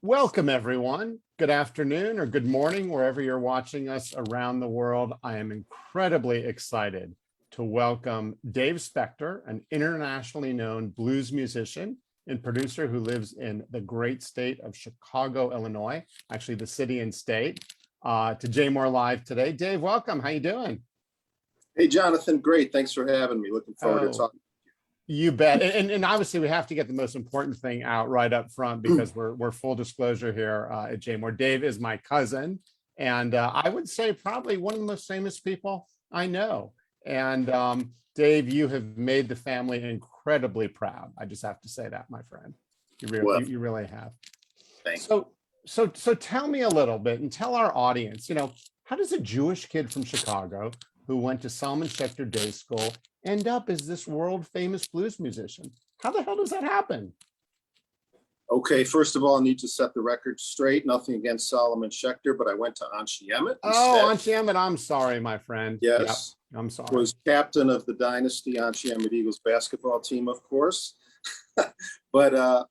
Welcome, everyone. Good afternoon or good morning, wherever you're watching us around the world. I am incredibly excited to welcome Dave Specter, an internationally known blues musician and producer who lives in the great state of Chicago, Illinois, actually the city and state, to Jmore Live today. Dave, welcome. How you doing? Hey, Jonathan, great. Thanks for having me. Looking forward to talking. You bet. And obviously we have to get the most important thing out right up front because we're full disclosure here at Jmore. Dave is my cousin, and I would say probably one of the most famous people I know. And Dave, you have made the family incredibly proud. I just have to say that, my friend. You really have. Thanks. So tell me a little bit and tell our audience, how does a Jewish kid from Chicago who went to Solomon Schechter Day School end up as this world famous blues musician? How the hell does that happen? Okay, first of all, I need to set the record straight. Nothing against Solomon Schechter, but I went to Anshe Emmett. Oh, Anshe Emmett, I'm sorry, my friend. Yes. Yep, I'm sorry. Was captain of the dynasty Anshe Emmett Eagles basketball team, of course. But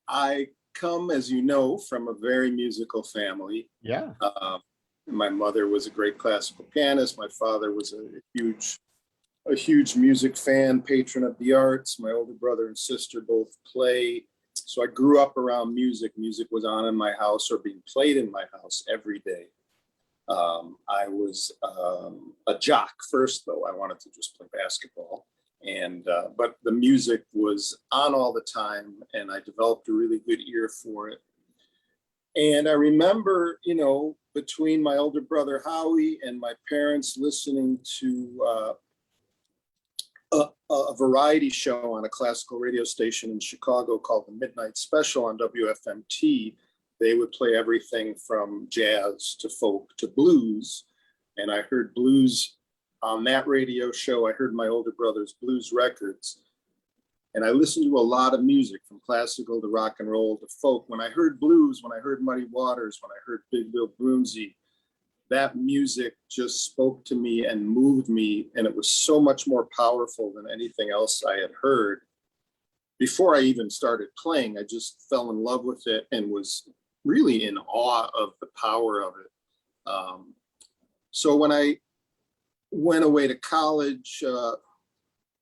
I come, as you know, from a very musical family. Yeah. My mother was a great classical pianist. My father was a huge music fan, patron of the arts. My older brother and sister both play. So I grew up around music. Music was on in my house or being played in my house every day. I was a jock first, though. I wanted to just play basketball. But the music was on all the time, and I developed a really good ear for it. And I remember, between my older brother Howie and my parents listening to a variety show on a classical radio station in Chicago called the Midnight Special on WFMT. They would play everything from jazz to folk to blues. And I heard blues on that radio show. I heard my older brother's blues records. And I listened to a lot of music from classical to rock and roll to folk. When I heard blues, when I heard Muddy Waters, when I heard Big Bill Broomsey, that music just spoke to me and moved me. And it was so much more powerful than anything else I had heard. Before I even started playing, I just fell in love with it and was really in awe of the power of it. So when I went away to college,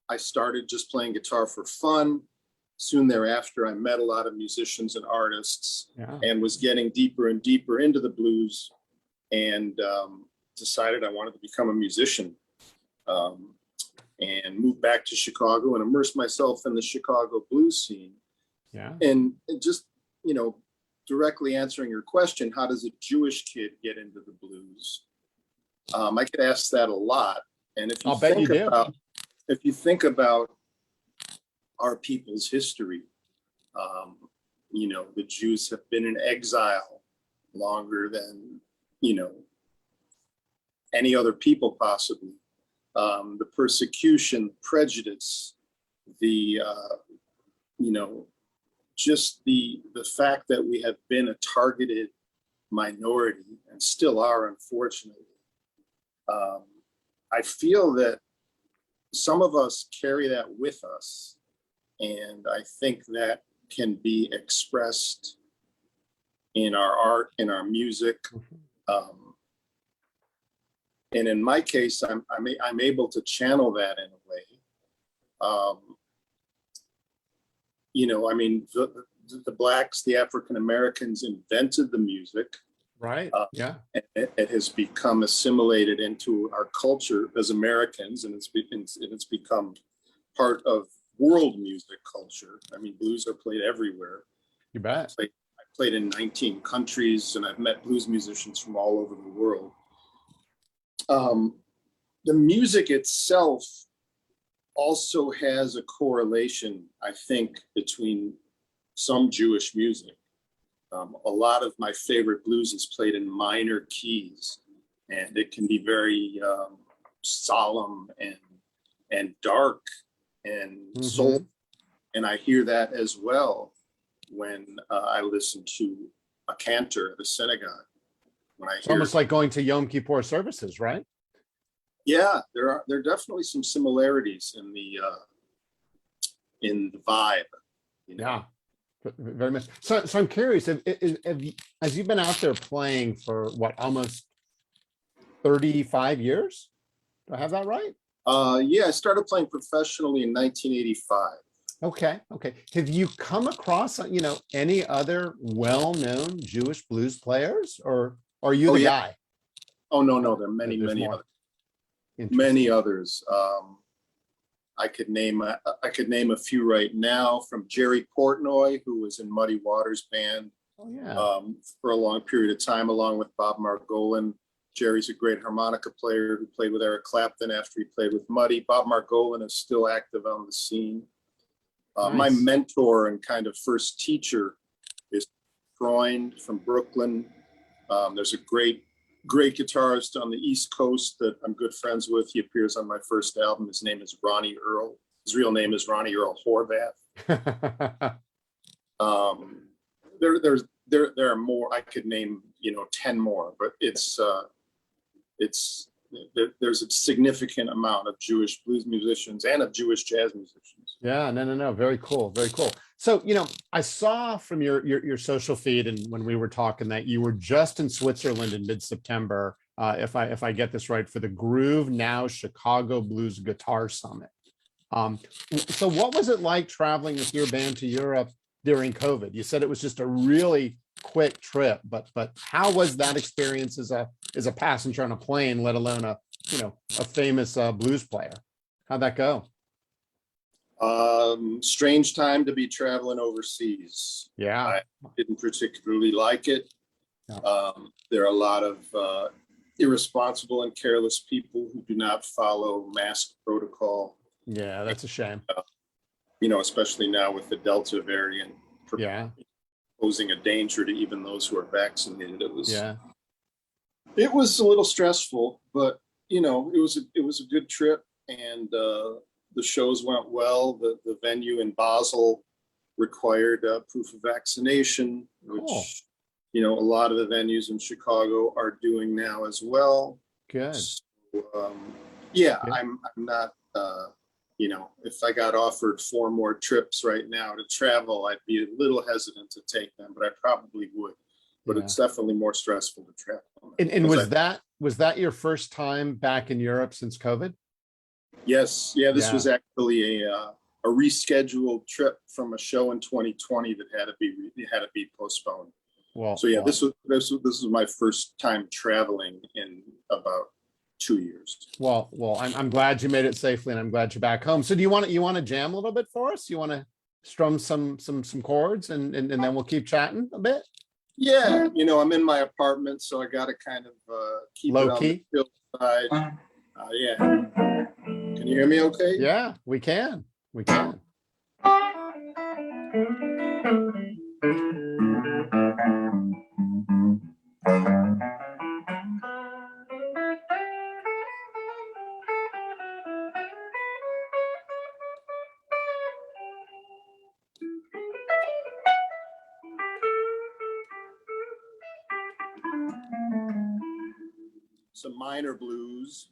I started just playing guitar for fun. Soon thereafter, I met a lot of musicians and artists and was getting deeper and deeper into the blues, and decided I wanted to become a musician, and moved back to Chicago and immersed myself in the Chicago blues scene. Yeah. And just, directly answering your question, how does a Jewish kid get into the blues? I get asked that a lot. And if you think about our people's history, the Jews have been in exile longer than, any other people possibly. The persecution, prejudice, just the fact that we have been a targeted minority and still are, unfortunately. I feel that some of us carry that with us, and I think that can be expressed in our art, in our music. And in my case, I'm able to channel that in a way. The Blacks, the African Americans invented the music. Right. Yeah. It has become assimilated into our culture as Americans, and it's become part of world music culture. I mean, blues are played everywhere. You bet. I played in 19 countries, and I've met blues musicians from all over the world. The music itself also has a correlation, I think, between some Jewish music. A lot of my favorite blues is played in minor keys, and it can be very solemn and dark and soulful. And I hear that as well when I listen to a cantor at a synagogue. It's almost like going to Yom Kippur services, right? Yeah, there are definitely some similarities in the vibe. Yeah. Very much. So I'm curious, as you've been out there playing for what, almost 35 years? Do I have that right? Yeah, I started playing professionally in 1985. Okay, okay. Have you come across, any other well-known Jewish blues players, or are you Oh the yeah. guy? Oh no, no, there are many, There's many more. other, Interesting. many others. I could name a few right now, from Jerry Portnoy, who was in Muddy Waters band Oh, yeah. for a long period of time, along with Bob Margolin. Jerry's a great harmonica player who played with Eric Clapton after he played with Muddy. Bob Margolin is still active on the scene. My Nice. mentor and kind of first teacher is Freund from Brooklyn. There's a great guitarist on the East Coast that I'm good friends with. He appears on my first album. His name is Ronnie Earl. His real name is Ronnie Earl Horvath. There are more. I could name 10 more, but there's a significant amount of Jewish blues musicians and of Jewish jazz musicians. Yeah, no. Very cool. Very cool. So, I saw from your social feed and when we were talking that you were just in Switzerland in mid-September, if I get this right, for the Groove Now Chicago Blues Guitar Summit. So what was it like traveling with your band to Europe during COVID? You said it was just a really quick trip, but how was that experience as a passenger on a plane, let alone a famous blues player? How'd that go? Strange time to be traveling overseas. Yeah. I didn't particularly like it. Yeah. There are a lot of irresponsible and careless people who do not follow mask protocol. Yeah, that's a shame. Especially now with the Delta variant Yeah. posing a danger to even those who are vaccinated. Yeah. It was a little stressful, but it was a good trip, and the shows went well. The venue in Basel required proof of vaccination, Cool. which a lot of the venues in Chicago are doing now as well. Good. So, yeah, Good. I'm not. If I got offered 4 more trips right now to travel, I'd be a little hesitant to take them, but I probably would. But Yeah. it's definitely more stressful to travel. And was that your first time back in Europe since COVID? Yes, yeah, this Yeah. was actually a rescheduled trip from a show in 2020 that had to be postponed. Well, So yeah, this was my first time traveling in about 2 years. well, I'm glad you made it safely, and I'm glad you're back home. So do you want to jam a little bit for us? You want to strum some chords, and then we'll keep chatting a bit? Yeah, I'm in my apartment, so I got to kind of keep Low it on key. the chill side. Yeah. Can you hear me okay? Yeah, we can. We can. Some minor blues.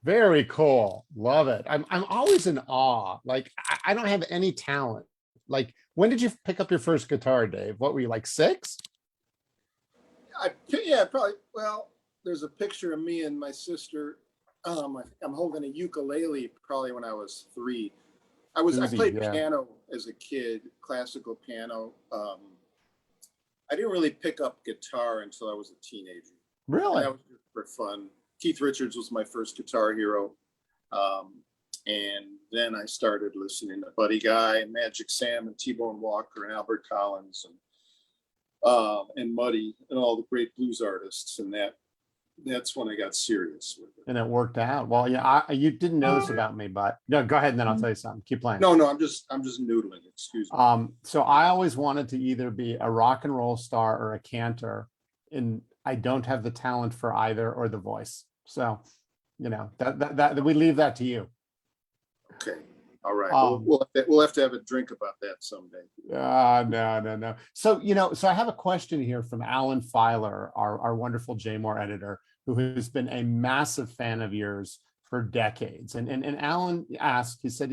Very cool. Love it. I'm always in awe. Like I don't have any talent. Like, when did you pick up your first guitar, Dave? What were you, like 6? Yeah, probably. Well, there's a picture of me and my sister. I'm holding a ukulele probably when I was 3. I Susie, played yeah. piano as a kid, classical piano. I didn't really pick up guitar until I was a teenager. And Really? that was just for fun. Keith Richards was my first guitar hero. And then I started listening to Buddy Guy and Magic Sam and T-Bone Walker and Albert Collins and Muddy and all the great blues artists. And that's when I got serious with it. And it worked out. Well, yeah, you didn't know this about me, but no, go ahead and then I'll tell you something. Keep playing. No, I'm just noodling. Excuse me. So I always wanted to either be a rock and roll star or a cantor, and I don't have the talent for either or the voice. So, that we leave that to you. Okay. All right. We'll have to have a drink about that someday. No. So, so I have a question here from Alan Filer, our wonderful Jmore editor, who has been a massive fan of yours for decades. And Alan asked, he said,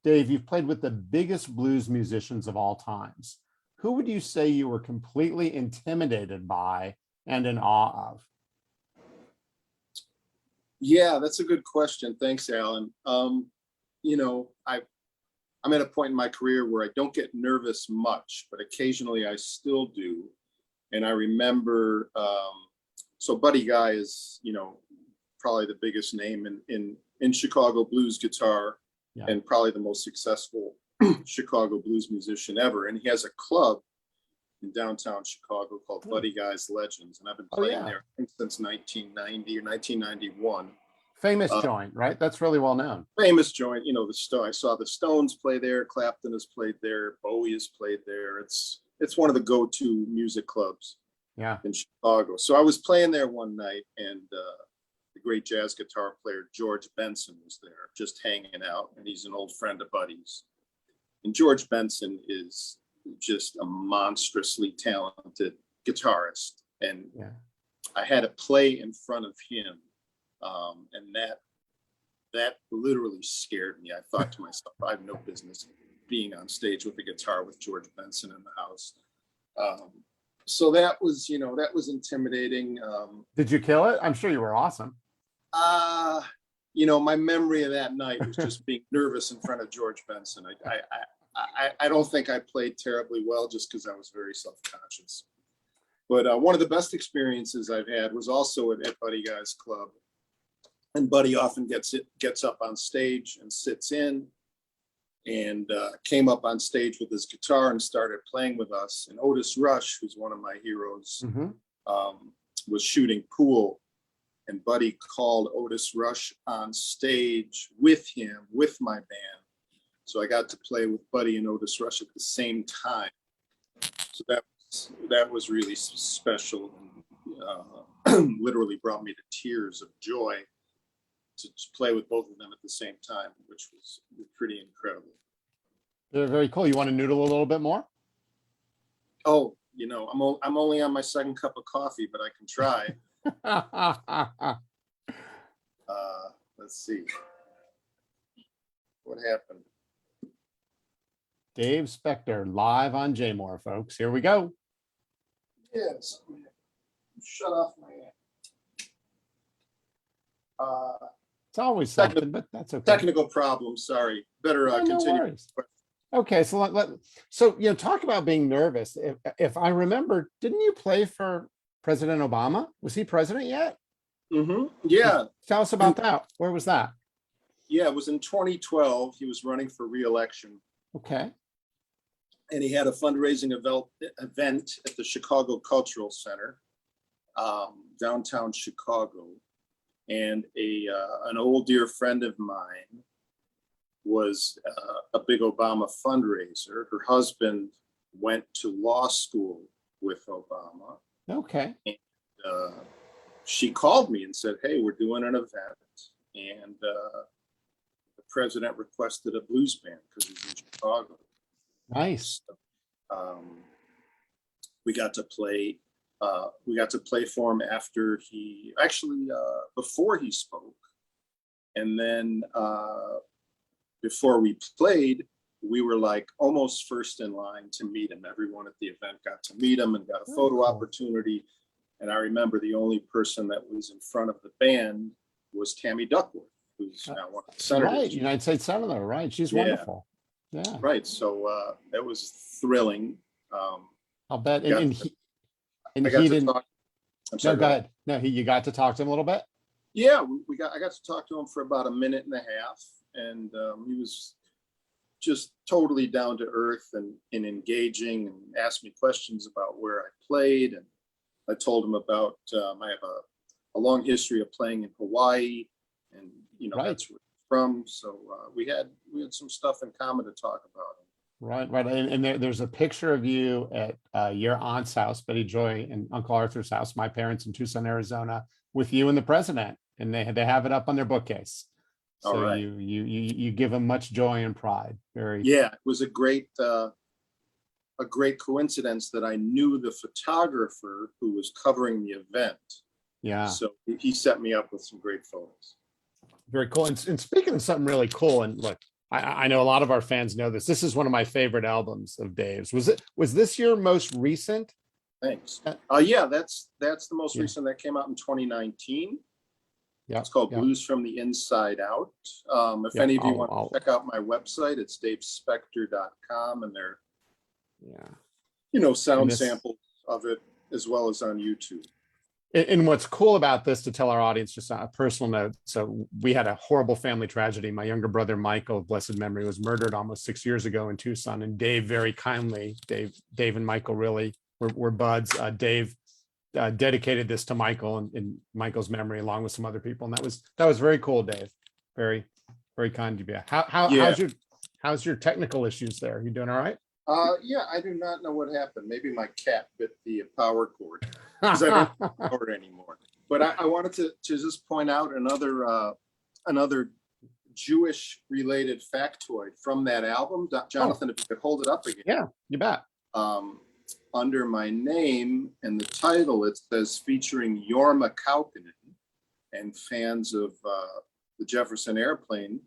Dave, you've played with the biggest blues musicians of all times. Who would you say you were completely intimidated by and in awe of? Yeah, that's a good question. Thanks, Alan. I'm at a point in my career where I don't get nervous much, but occasionally I still do. And I remember, so Buddy Guy is, probably the biggest name in Chicago blues guitar, yeah, and probably the most successful Chicago blues musician ever. And he has a club in downtown Chicago called Buddy Guy's Legends. And I've been playing there since 1990 or 1991. Famous joint, right? That's really well known. Famous joint, I saw the Stones play there. Clapton has played there. Bowie has played there. It's one of the go-to music clubs, yeah, in Chicago. So I was playing there one night, and the great jazz guitar player George Benson was there, just hanging out, and he's an old friend of Buddy's. And George Benson is just a monstrously talented guitarist, and I had to play in front of him. And that literally scared me. I thought to myself, I have no business being on stage with a guitar with George Benson in the house. So that was intimidating. Did you kill it? I'm sure you were awesome. My memory of that night was just being nervous in front of George Benson. I don't think I played terribly well, just because I was very self-conscious. But one of the best experiences I've had was also at Buddy Guy's club. And Buddy often gets up on stage and sits in, and came up on stage with his guitar and started playing with us. And Otis Rush, who's one of my heroes, was shooting pool, and Buddy called Otis Rush on stage with him, with my band. So I got to play with Buddy and Otis Rush at the same time. So that was really special, and literally brought me to tears of joy to play with both of them at the same time, which was pretty incredible. They're very cool. You want to noodle a little bit more? Oh, I'm only on my second cup of coffee, but I can try. Let's see. What happened? Dave Specter live on Jmore, folks. Here we go. Yes. Shut off my it's always something, but that's okay. Technical problem. Sorry. Better continue. No, okay, so talk about being nervous. If I remember, didn't you play for President Obama? Was he president yet? Mm-hmm. Yeah. Tell us about that. Where was that? Yeah, it was in 2012. He was running for re-election. Okay. And he had a fundraising event at the Chicago Cultural Center, downtown Chicago. And an old dear friend of mine was a big Obama fundraiser. Her husband went to law school with Obama. Okay. And she called me and said, "Hey, we're doing an event, and the president requested a blues band because he's in Chicago." Nice. So, we got to play. We got to play for him after he before he spoke, and then before we played, we were like almost first in line to meet him. Everyone at the event got to meet him and got a photo opportunity. And I remember the only person that was in front of the band was Tammy Duckworth, who's now one of the senators. Right, United States Senator, right? She's wonderful. Yeah. Right. So that was thrilling. I'll bet. And he I got to didn't. talk. I'm sorry, No, go ahead. No, you got to talk to him a little bit. Yeah, I got to talk to him for about a minute and a half, and he was just totally down to earth and engaging, and asked me questions about where I played. And I told him about I have a long history of playing in Hawaii, and Right. that's where I'm from. So we had some stuff in common to talk about. Right, right. And there's a picture of you at your aunt's house, Betty Joy, and Uncle Arthur's house, my parents in Tucson, Arizona, with you and the president, and they have it up on their bookcase. All So right. you give them much joy and pride. Very. Yeah, it was a great coincidence that I knew the photographer who was covering the event. Yeah. So he set me up with some great photos. Very cool. And speaking of something really cool, and look, I know a lot of our fans know this. This is one of my favorite albums of Dave's. Was this your most recent? Thanks. Yeah, that's the most Yeah. recent that came out in 2019. Yeah. It's called Yeah. Blues from the Inside Out. If Yeah, any of you I'll- want to check out my website, it's davespecter.com, and there Yeah. sound this- samples of it as well as on YouTube. And what's cool about this, to tell our audience just a personal note. So we had a horrible family tragedy. My younger brother, Michael, of blessed memory, was murdered almost 6 years ago in Tucson. And Dave, very kindly, Dave and Michael really were buds. Dave dedicated this to Michael in Michael's memory, along with some other people. And that was very cool, Dave. Very, very kind of you. How's your technical issues there? You doing all right? Yeah, I do not know what happened. Maybe my cat bit the power cord, because I don't power it anymore. But I wanted to just point out another Jewish related factoid from that album. Jonathan, if you could hold it up again. Yeah, you bet. Under my name and the title, it says featuring Jorma Kaukonen, and fans of the Jefferson Airplane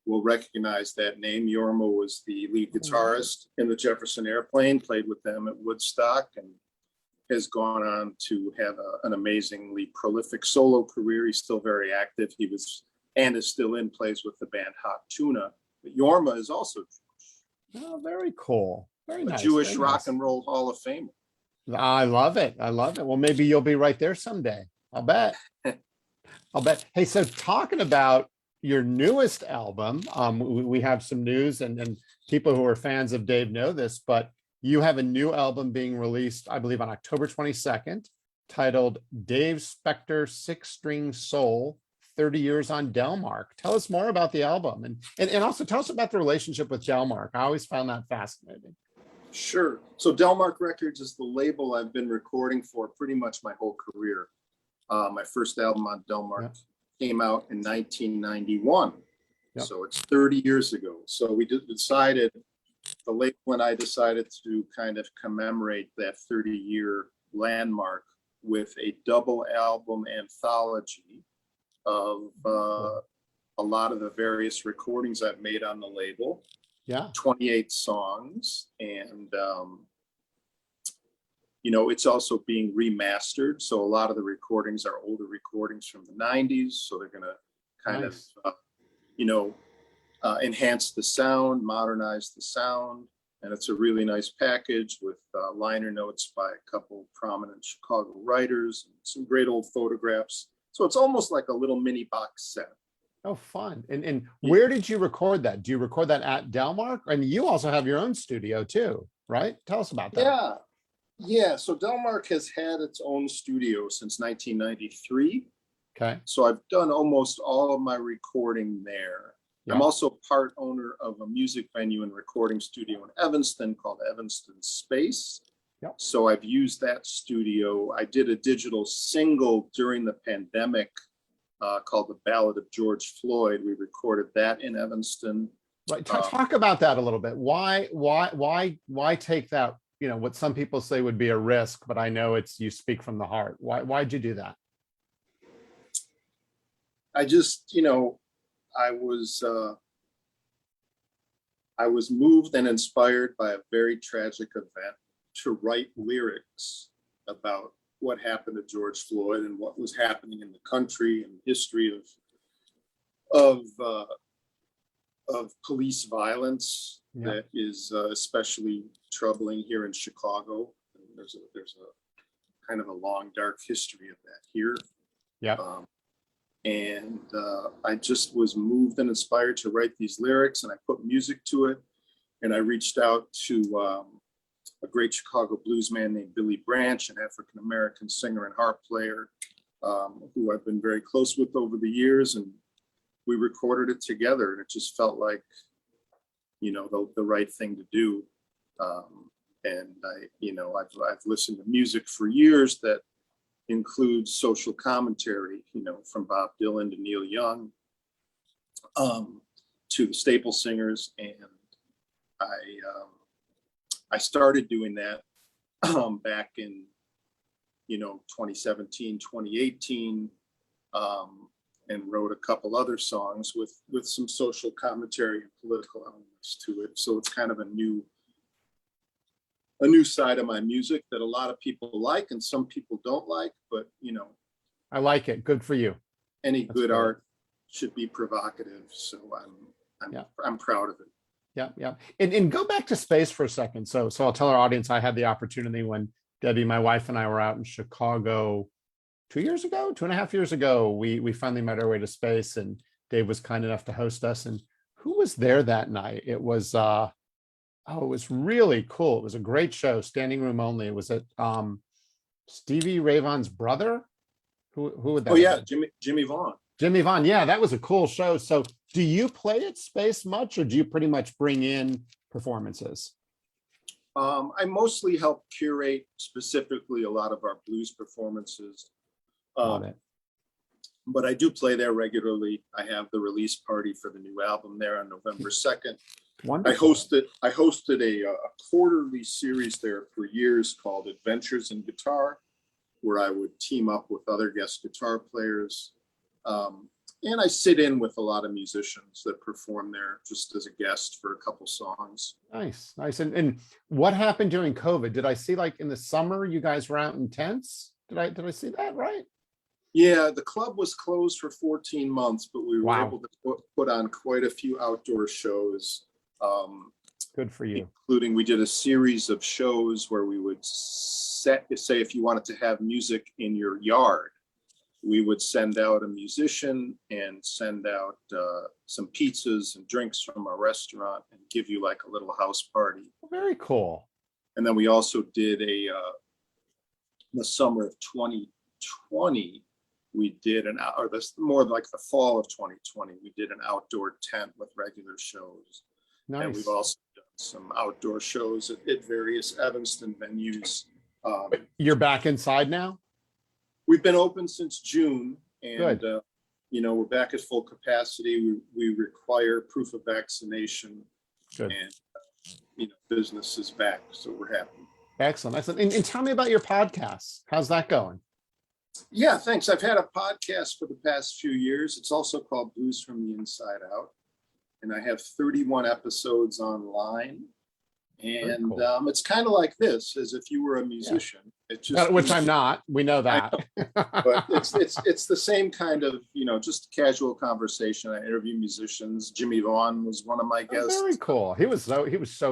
will recognize that name. Jorma was the lead guitarist in the Jefferson Airplane, played with them at Woodstock, and has gone on to have an amazingly prolific solo career. He's still very active. He was and is still in, plays with the band Hot Tuna. But Jorma is also Jewish. Oh, very cool. Very nice. Jewish very rock nice. and roll Hall of Famer. I love it. I love it. Well, maybe you'll be right there someday. I'll bet. I'll bet. Hey, so talking about your newest album, we have some news, and people who are fans of Dave know this, but you have a new album being released, I believe, on October 22nd, titled Dave Specter 6-String Soul, 30 Years on Delmark. Tell us more about the album, and also tell us about the relationship with Delmark. I always found that fascinating. Sure. So Delmark Records is the label I've been recording for pretty much my whole career. My first album on Delmark came out in 1991. Yep. So it's 30 years ago. So we decided, the label and I decided to kind of commemorate that 30-year landmark with a double album anthology of a lot of the various recordings I've made on the label. Yeah. 28 songs, and it's also being remastered. So a lot of the recordings are older recordings from the 90s. So they're going to kind of enhance the sound, modernize the sound. And it's a really nice package with liner notes by a couple prominent Chicago writers and some great old photographs. So it's almost like a little mini box set. Oh, fun. And where did you record that? Do you record that at Delmark? And you also have your own studio too, right? Tell us about that. Yeah. So Delmark has had its own studio since 1993. Okay. So I've done almost all of my recording there. Yep. I'm also part owner of a music venue and recording studio in Evanston called Evanston Space. Yep. So I've used that studio. I did a digital single during the pandemic called The Ballad of George Floyd. We recorded that in Evanston. Right. Talk about that a little bit. Why take that, what some people say would be a risk, but I know you speak from the heart. Why'd you do that? I just, I was moved and inspired by a very tragic event to write lyrics about what happened to George Floyd and what was happening in the country and history of police violence that is especially troubling here in Chicago. And there's a kind of a long, dark history of that here. Yeah. And I just was moved and inspired to write these lyrics, and I put music to it. And I reached out to a great Chicago blues man named Billy Branch, an African-American singer and harp player, who I've been very close with over the years. And we recorded it together, and it just felt like, the right thing to do. And I've listened to music for years that includes social commentary, from Bob Dylan to Neil Young, to the staple singers. And I started doing that back in 2017, 2018, and wrote a couple other songs with some social commentary and political elements to it. So it's kind of a new side of my music that a lot of people like and some people don't like, but I like it. Good for you. Any That's good great. art should be provocative. So I'm proud of it. Yeah, yeah. And go back to space for a second. So I'll tell our audience I had the opportunity when Debbie, my wife, and I were out in Chicago 2.5 years ago. We finally made our way to space, and Dave was kind enough to host us. And who was there that night? It was it was really cool. It was a great show, standing room only. It was at Stevie Ray Vaughan's brother. Who would that? Oh yeah, be? Jimmy Vaughn. Jimmy Vaughn. Yeah, that was a cool show. So do you play at space much, or do you pretty much bring in performances? I mostly help curate specifically a lot of our blues performances. Got it. But I do play there regularly. I have the release party for the new album there on November 2nd. Wonderful. I hosted a quarterly series there for years called Adventures in Guitar, where I would team up with other guest guitar players. And I sit in with a lot of musicians that perform there just as a guest for a couple songs. Nice, nice. And what happened during COVID? Did I see, like, in the summer you guys were out in tents? Did I see that right? Yeah, the club was closed for 14 months, but we were Wow. able to put on quite a few outdoor shows. Good for you. Including, we did a series of shows where we would say if you wanted to have music in your yard, we would send out a musician and send out some pizzas and drinks from a restaurant and give you like a little house party. Very cool. And then we also did in the summer of 2020, we did more like the fall of 2020, we did an outdoor tent with regular shows. Nice. And we've also done some outdoor shows at various Evanston venues. You're back inside now? We've been open since June, and Good. we're back at full capacity. We require proof of vaccination. Good. And business is back, so we're happy. Excellent. Excellent. And tell me about your podcast. How's that going? Yeah, thanks. I've had a podcast for the past few years. It's also called Blues from the Inside Out, and I have 31 episodes online. And cool. It's kind of like this, as if you were a musician. Yeah. It just, which I'm not. We know that. But it's the same kind of, just casual conversation. I interview musicians. Jimmy Vaughn was one of my guests. Very cool. He was so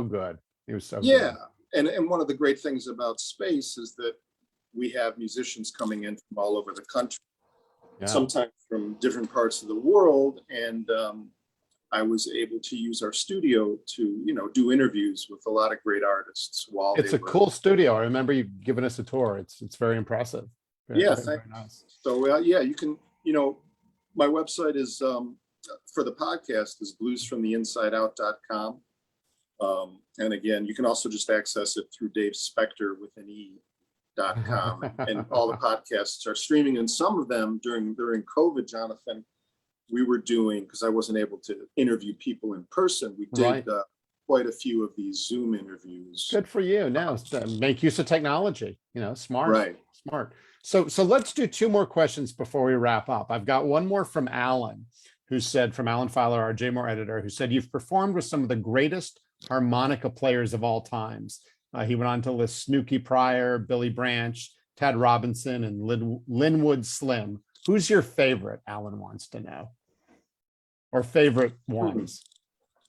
good. He was so yeah. good. And one of the great things about space is that we have musicians coming in from all over the country, sometimes from different parts of the world. And I was able to use our studio to, do interviews with a lot of great artists while it's a cool studio. I remember you giving us a tour. It's very impressive. Very nice. So you can, my website is for the podcast is bluesfromtheinsideout.com. And again, you can also just access it through Dave Specter with an E.com. And all the podcasts are streaming, and some of them during COVID, Jonathan, we were doing, because I wasn't able to interview people in person, we did quite a few of these Zoom interviews. Good for you. Now, make use of technology, smart. Right. Smart. So let's do two more questions before we wrap up. I've got one more from Alan, from Alan Fowler, our Jmore editor, who said, you've performed with some of the greatest harmonica players of all times. He went on to list Snooky Pryor, Billy Branch, Tad Robinson, and Linwood Slim. Who's your favorite? Alan wants to know. Or favorite ones.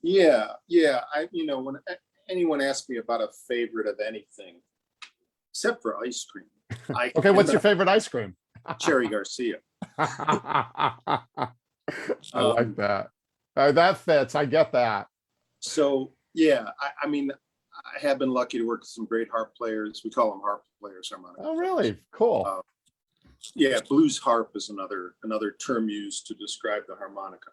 Yeah. When anyone asks me about a favorite of anything, except for ice cream. Okay, what's your favorite ice cream? Cherry Garcia. I like that. That fits. I get that. So yeah, I mean, I have been lucky to work with some great harp players. We call them harp players, harmonica. Oh, really? Cool. Yeah, blues harp is another term used to describe the harmonica.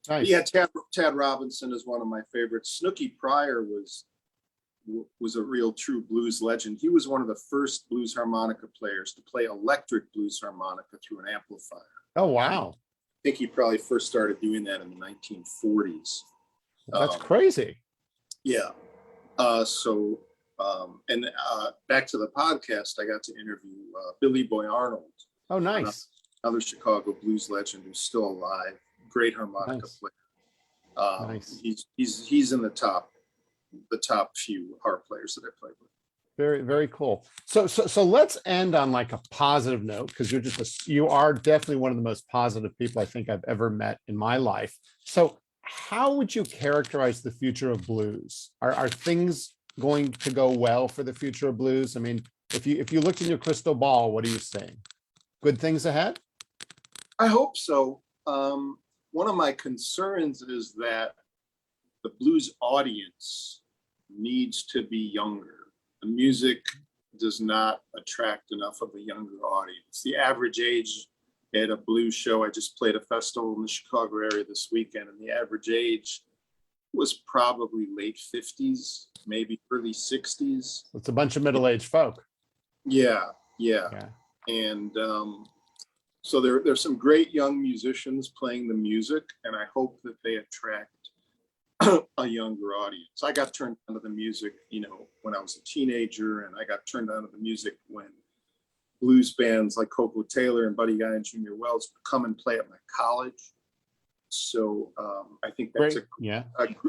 Nice. Yeah, Tad Robinson is one of my favorites. Snooky Pryor was a real true blues legend. He was one of the first blues harmonica players to play electric blues harmonica through an amplifier. Oh, wow. I think he probably first started doing that in the 1940s. That's crazy. Yeah. Back to the podcast, I got to interview Billy Boy Arnold. Oh, nice. Another Chicago blues legend who's still alive. Great harmonica player. Nice. He's in the top few harp players that I played with. Very, very cool. So let's end on like a positive note, because you are definitely one of the most positive people I think I've ever met in my life. So how would you characterize the future of blues? Are things going to go well for the future of blues? I mean, if you looked in your crystal ball, what are you seeing? Good things ahead? I hope so. One of my concerns is that the blues audience needs to be younger. The music does not attract enough of a younger audience. The average age at a blues show, I just played a festival in the Chicago area this weekend, and the average age was probably late 50s, maybe early 60s. It's a bunch of middle-aged folk. Yeah. And so there's some great young musicians playing the music, and I hope that they attract a younger audience. I got turned on to the music, when I was a teenager, and I got turned on to the music when blues bands like Coco Taylor and Buddy Guy and Junior Wells would come and play at my college. So I think that's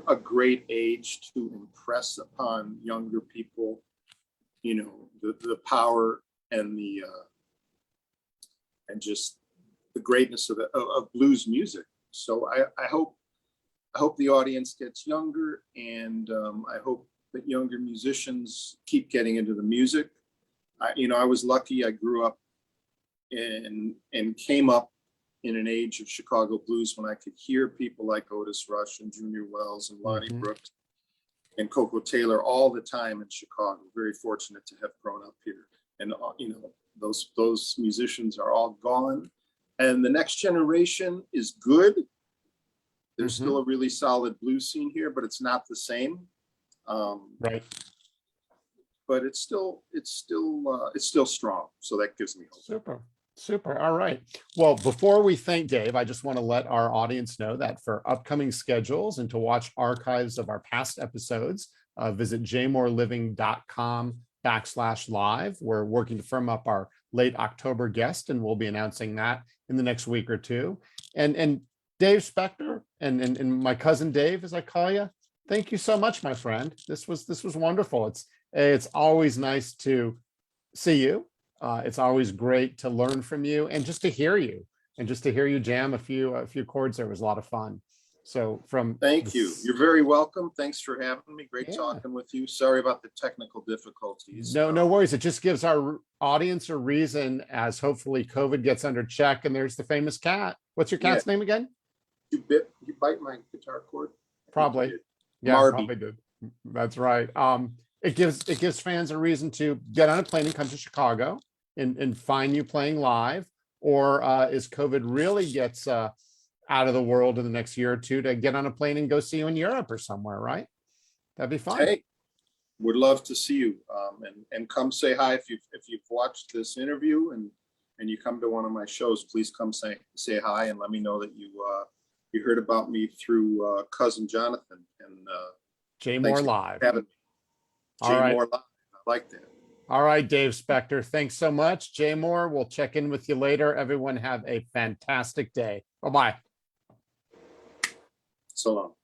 a great age to impress upon younger people, the power and and just the greatness of blues music. So I hope the audience gets younger, and I hope that younger musicians keep getting into the music. I was lucky. I grew up and came up in an age of Chicago blues when I could hear people like Otis Rush and Junior Wells and Lonnie Brooks and Coco Taylor all the time in Chicago. Very fortunate to have grown up here. And those musicians are all gone. And the next generation is good. There's still a really solid blues scene here, but it's not the same. Right. But it's still strong. So that gives me hope. Super. All right. Well, before we thank Dave, I just want to let our audience know that for upcoming schedules and to watch archives of our past episodes, visit jmoreliving.com/live. We're working to firm up our late October guest, and we'll be announcing that in the next week or two. And Dave Specter and my cousin Dave, as I call you, thank you so much, my friend. This was wonderful. It's always nice to see you. It's always great to learn from you and just to hear you jam a few chords. There was a lot of fun. So thank you. You're very welcome. Thanks for having me. Great talking with you. Sorry about the technical difficulties. No worries. It just gives our audience a reason, as hopefully COVID gets under check. And there's the famous cat. What's your cat's name again? You bite my guitar cord? Probably. Yeah, Marby. Probably did. That's right. It gives fans a reason to get on a plane and come to Chicago and find you playing live, or as COVID really gets out of the world in the next year or two, to get on a plane and go see you in Europe or somewhere, right? That'd be fun. Hey, would love to see you, and come say hi if you've watched this interview and you come to one of my shows. Please come say hi and let me know that you heard about me through cousin Jonathan and Jmore Live. Having me. Jmore Live. I like that. All right, Dave Specter. Thanks so much. Jmore, we'll check in with you later. Everyone have a fantastic day. Bye-bye. So long.